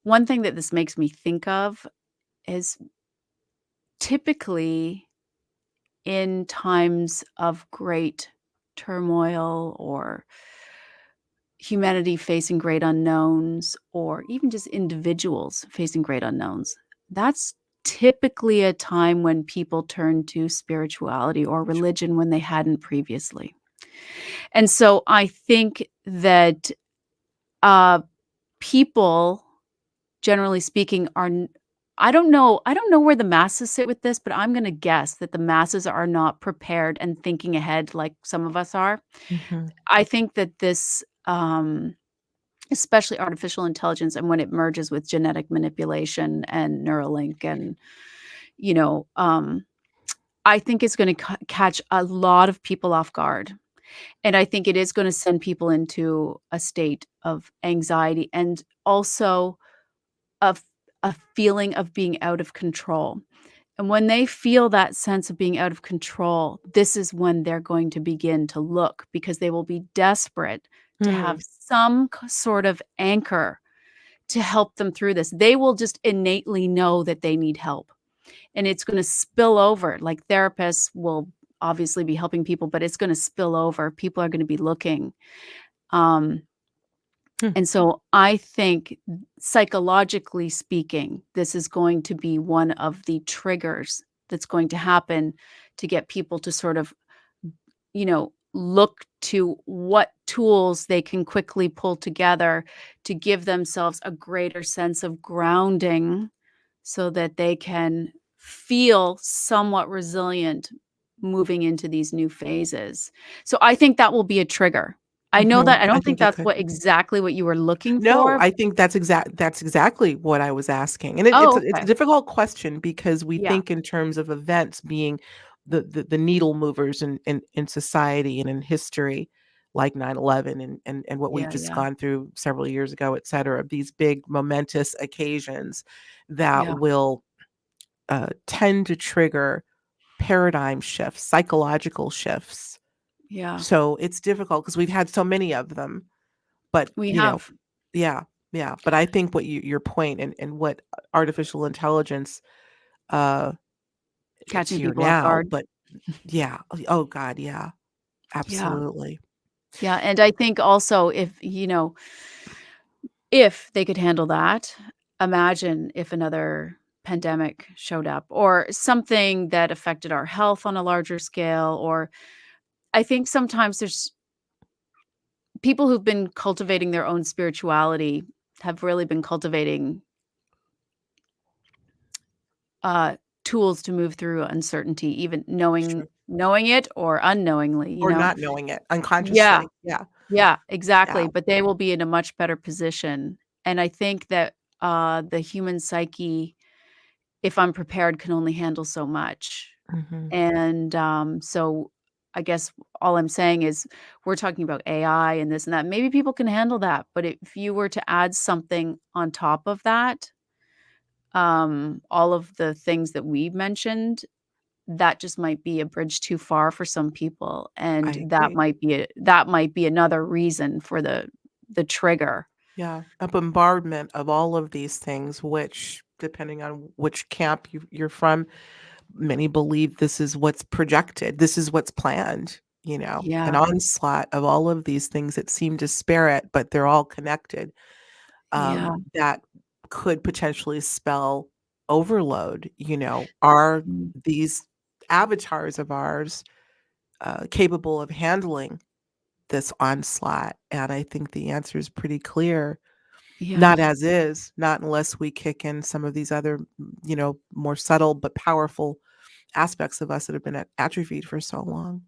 one thing that this makes me think of is typically in times of great turmoil or humanity facing great unknowns or even just individuals facing great unknowns, that's typically a time when people turn to spirituality or religion when they hadn't previously. And so I think that, uh, people, generally speaking, are n I don't know where the masses sit with this, but I'm gonna guess that the masses are not prepared and thinking ahead like some of us are. Mhm. I think that this, especially artificial intelligence and when it merges with genetic manipulation and Neuralink and, you know, I think it's gonna catch a lot of people off guard. And I think it is gonna send people into a state of anxiety and also of a feeling of being out of control. And when they feel that sense of being out of control, this is when they're going to begin to look because they will be desperate to have Mm, some sort of anchor to help them through this. They will just innately know that they need help, and it's gonna spill over. Like, therapists will obviously be helping people, but it's gonna spill over. People are gonna be looking. Um, hmm, and so I think psychologically speaking, this is going to be one of the triggers that's going to happen to get people to sort of, look to what tools they can quickly pull together to give themselves a greater sense of grounding so that they can feel somewhat resilient moving into these new phases. So I think that will be a trigger. I know mhm. that I I don't think think it that's could. what exactly what you were looking No, for. I think that's exactly what I was asking, and Oh, it's a okay. difficult question because we Yeah, think in terms of events being the needle movers in society and in history, like 9/11 and what we've yeah, just yeah, gone through several years ago, et cetera, these big momentous occasions that yeah, will, tend to trigger paradigm shifts, psychological shifts. yeah. So, it's difficult because 'cause we've had so many of them, but, We have yeah, yeah, but I think what your point and what artificial intelligence, uh, it's catching here people off now, guard. but yeah, oh god, yeah, Yeah, absolutely. yeah, and I think also if they could handle that, imagine if another pandemic showed up or something that affected our health on a larger scale, or I think sometimes there's people who've been cultivating their own spirituality have really been cultivating, uh, tools to move through uncertainty, even Sure. knowing it or unknowingly, you Or know? not knowing it, Yeah, unconsciously, yeah, yeah, yeah, exactly, but they will be in a much better position, and I think that, the human psyche, if I'm prepared, can only handle so much, mhm, and, so I guess all I'm saying is we're talking about AI and this and that, maybe people can handle that, but if you were to add something on top of that, all of the things that we've mentioned, that just might be a bridge too far for some people, I and agree. that might be another reason for the trigger. Yeah, a bombardment of all of these things, which, depending on which camp you're from, many believe this is what's projected, this is what's planned, an Yeah. onslaught of all of these things that seem disparate, but they're all connected, Yeah. that could potentially spell overload. Are Mm. these avatars of ours capable of handling this onslaught? And I think the answer is pretty clear. Yeah. Not as is, not unless we kick in some of these other, more subtle but powerful aspects of us that have been atrophied for so long.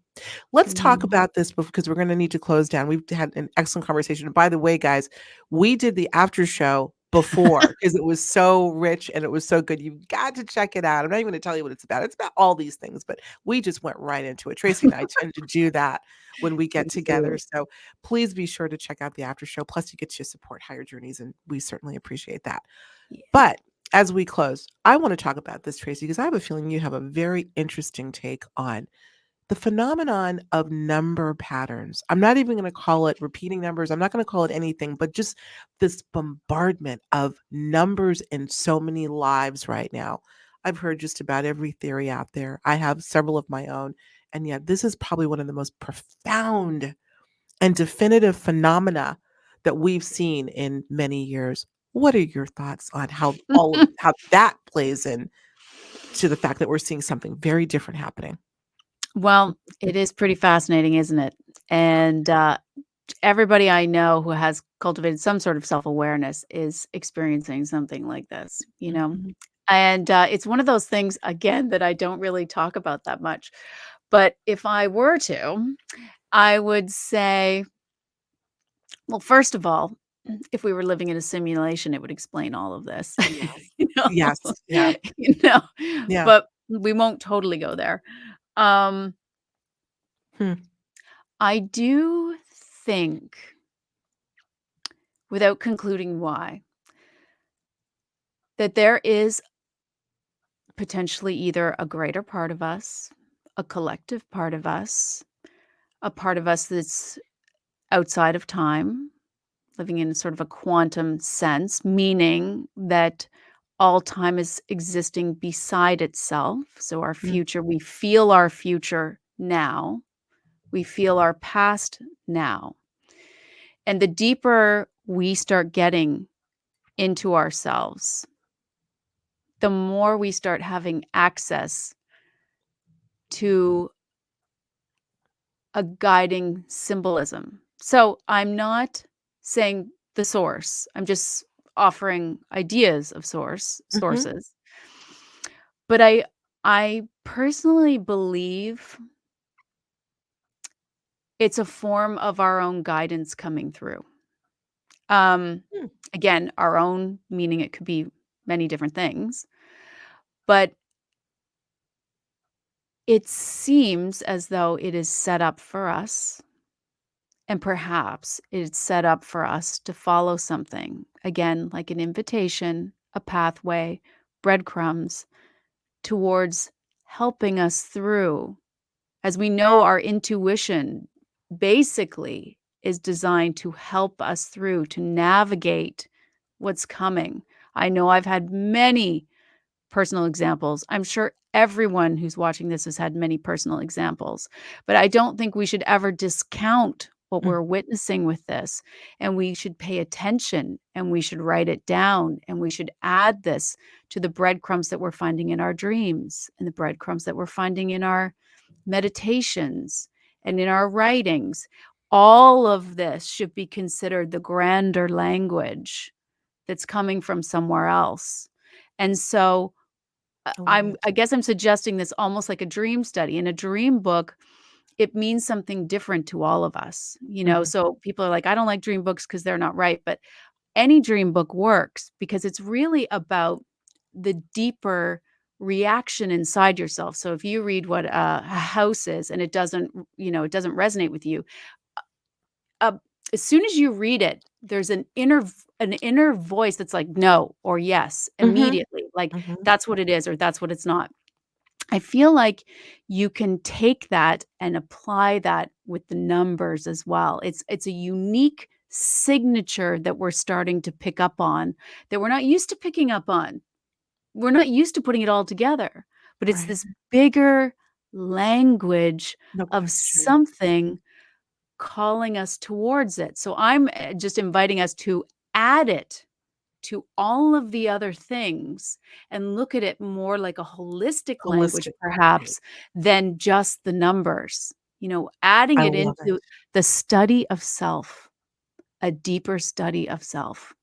Let's talk Yeah. about this because we're going to need to close down. We've had an excellent conversation. And by the way, guys, we did the after show before because it was so rich and it was so good. You've got to check it out. I'm not even going to tell you what it's about. It's about all these things, but we just went right into it. Tracy and I tend to do that when we get We together. do. So please be sure to check out the after show. Plus, you get to support Higher Journeys, and we certainly appreciate that. Yeah. But as we close, I want to talk about this, Tracy, because I have a feeling you have a very interesting take on the phenomenon of number patterns. I'm not even going to call it repeating numbers. I'm not going to call it anything, but just this bombardment of numbers in so many lives right now. I've heard just about every theory out there. I have several of my own. And yet, this is probably one of the most profound and definitive phenomena that we've seen in many years. What are your thoughts on how that plays in to the fact that we're seeing something very different happening? Well, it is pretty fascinating, isn't it? And, everybody I know who has cultivated some sort of self-awareness is experiencing something like this, you know? Mhm. And, it's one of those things, again, that I don't really talk about that much. But if I were to, I would say, well, first of all, if we were living in a simulation, it would explain all of this, Yes. you know? Yes. Yeah. You know? Yeah. But we won't totally go there. Um, Hmm. I do think, without concluding why, that there is potentially either a greater part of us, a collective part of us, a part of us that's outside of time, living in sort of a quantum sense, meaning that all time is existing beside itself. So our Mm. future, we feel our future now, we feel our past now. And the deeper we start getting into ourselves, the more we start having access to a guiding symbolism. So I'm not saying the source. I'm just offering ideas of Mhm. sources. But I personally believe it's a form of our own guidance coming through. Um Hmm. Again, our own meaning it could be many different things, but it seems as though it is set up for us. And perhaps it's set up for us to follow something, again, like an invitation, a pathway, breadcrumbs towards helping us through. As we know, our intuition basically is designed to help us through, to navigate what's coming. I know I've had many personal examples. I'm sure everyone who's watching this has had many personal examples, but I don't think we should ever discount what Mm. we're witnessing with this. And we should pay attention and we should write it down and we should add this to the breadcrumbs that we're finding in our dreams and the breadcrumbs that we're finding in our meditations and in our writings. All of this should be considered the grander language that's coming from somewhere else. And so I love it. I guess I'm suggesting this almost like a dream study. In a dream book, it means something different to all of us, you know? Mhm. So people are like, "I don't like dream books because 'cause they're not right," but any dream book works because it's really about the deeper reaction inside yourself. So if you read what a house is and it doesn't, it doesn't resonate with you, uh, as soon as you read it, there's an inner voice that's like, "No," or "Yes," Mhm. immediately, like, Mhm. "That's what it is," or "That's what it's not." I feel like you can take that and apply that with the numbers as well. It's a unique signature that we're starting to pick up on that we're not used to picking up on. We're not used to putting it all together, but it's Right. this bigger language No of question. something calling us towards it. So I'm just inviting us to add it to all of the other things and look at it more like a holistic language, Holistic, right. perhaps, than just the numbers. Adding I it love into it. the study of self, a deeper study of self.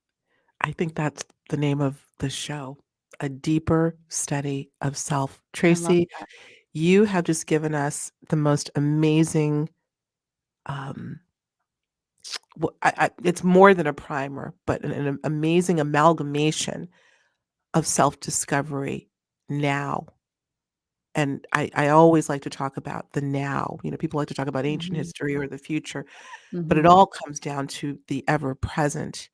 I think that's the name of the show, A Deeper Study of Self. I love Tracy, that. you have just given us the most amazing, um, it's more than a primer, but an amazing amalgamation of self-discovery now. And I always like to talk about the now. People like to talk about ancient Mhm, history or the future, but it mhm. all comes down to the ever present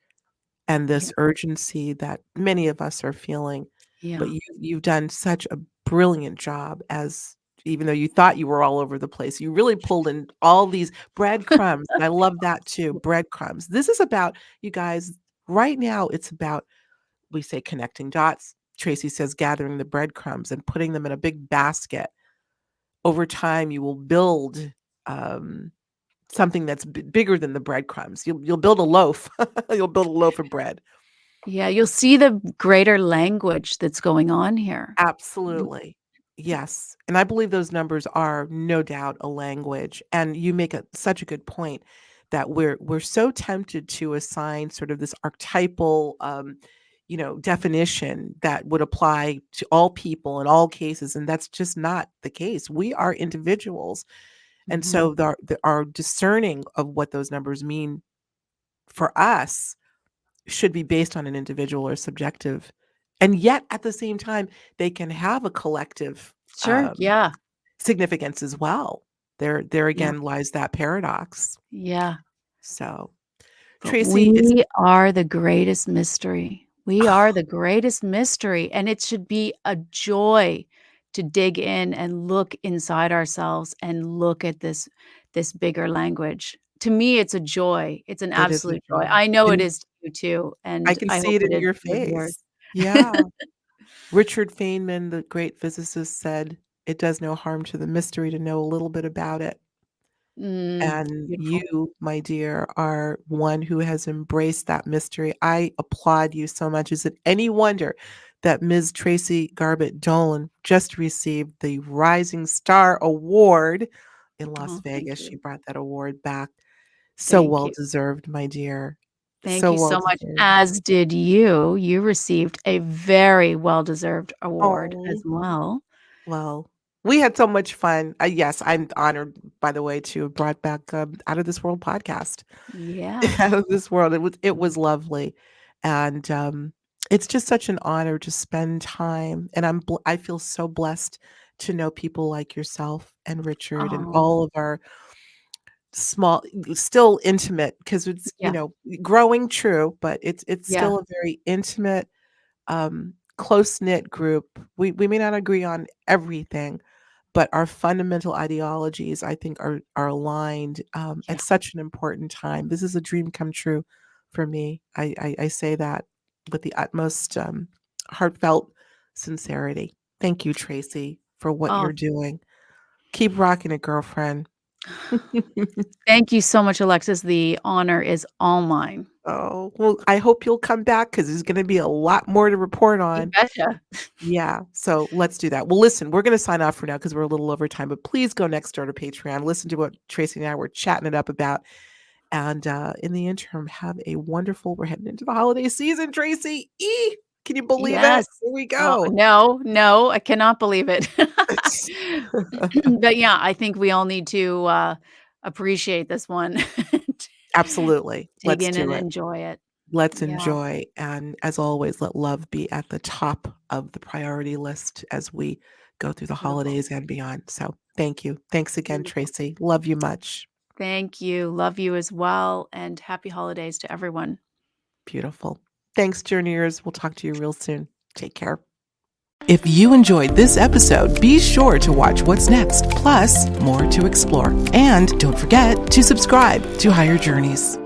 and Yeah, this urgency that many of us are feeling. But yeah. you've done such a brilliant job, as even though you thought you were all over the place, you really pulled in all these breadcrumbs, and I love that too, breadcrumbs. This is about, you guys, right now, it's about, we say, connecting dots. Tracy says gathering the breadcrumbs and putting them in a big basket. Over time, you will build, um, something that's bigger than the breadcrumbs. You'll build a loaf. You'll build a loaf of bread. Yeah, you'll see the greater language that's going on here. Mm, Absolutely. Yes, and I believe those numbers are no doubt a language, and you make such a good point that we're so tempted to assign sort of this archetypal, definition that would apply to all people in all cases, and that's just not the case. We are individuals, and mhm. so our discerning of what those numbers mean for us should be based on an individual or subjective, and yet at the same time, they can have a collective, Sure, yeah, significance as well. There yeah, again lies that paradox. yeah. So, But Tracy, it's we are the greatest mystery. We are the greatest mystery, and it should be a joy to dig in and look inside ourselves and look at this bigger language. To me, it's a joy. It's an it is a absolute joy. joy, I know it and is to you too, I and can I see hope it it in is your to yours. face. Yeah. Richard Feynman, the great physicist, said, "It does no harm to the mystery to know a little bit about it." And Beautiful. you, my dear, are one who has embraced that mystery. I applaud you so much. Is it any wonder that Ms. Tracey Garbutt Dolan just received the Rising Star Award in Las Oh, thank Vegas? She you. brought that award back. So Thank well you. deserved, my dear. Thank So you well so much, deserved. as did you. You received a very well-deserved award as Oh. well. Well, we had so much fun. Yes, I'm honored, by the way, to have brought back, Out of This World podcast. Yeah. Out of this world. It was lovely, and, it's just such an honor to spend time, and I feel so blessed to know people like yourself and Richard and Oh, all of our small, still intimate, because it's, yeah, growing, true, but it's yeah, still a very intimate, close-knit group. We may not agree on everything, but our fundamental ideologies, I think, are aligned, yeah. at such an important time. This is a dream come true for me. I say that with the utmost, heartfelt sincerity. Thank you, Tracy, for what Oh, you're doing. Keep rocking it, girlfriend. thank you so much, Alexis. The honor is all mine. Oh, well, I hope you'll come back because there's gonna be a lot more to report You on. betcha. Yeah, so let's do that. Well, listen, we're gonna sign off for now because 'cause we're a little over time, but please go next door to Patreon, listen to what Tracy and I were chatting it up about, and, in the interim, have a wonderful, we're heading into the holiday season, Tracy. Can you believe it? Yes. Here we Oh, go. no, no, I cannot believe it. But, yeah, I think we all need to, appreciate this one. Absolutely. Dig Let's in and do it. enjoy it. Let's Yeah, enjoy, and as always, let love be at the top of the priority list as we go through the beautiful, holidays and beyond. So, thank you. Thanks again, beautiful. Tracy. Love you much. Thank you. Love you as well, and happy holidays to everyone. Beautiful. Thanks, journeyers. We'll talk to you real soon. Take care. If you enjoyed this episode, be sure to watch what's next, plus more to explore. And don't forget to subscribe to Higher Journeys.